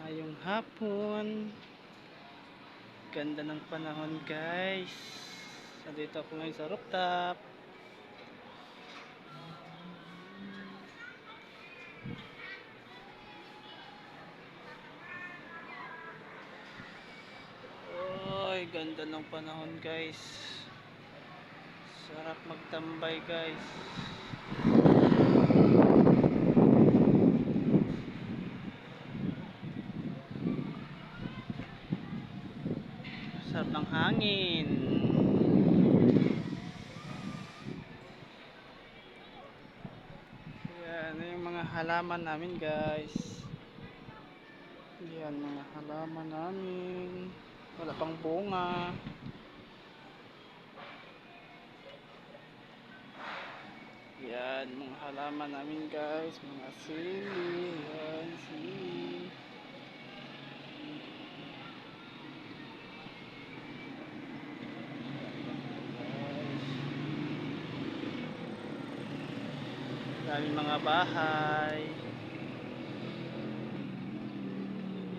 Ngayong hapon, ganda ng panahon guys. Nandito ako ngayon sa rooftop. Oy, ganda ng panahon guys. Sarap magtambay guys. Sarap ng hangin. Yan yung mga halaman namin guys. Yan mga halaman namin. Wala pang bunga. Yan mga halaman namin guys. Mga sili. Yan sili. Daming mga bahay.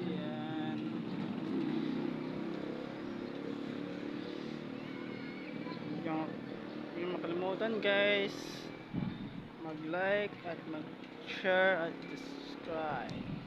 Yan. Yung makalimutan guys, mag-like at mag-share at subscribe.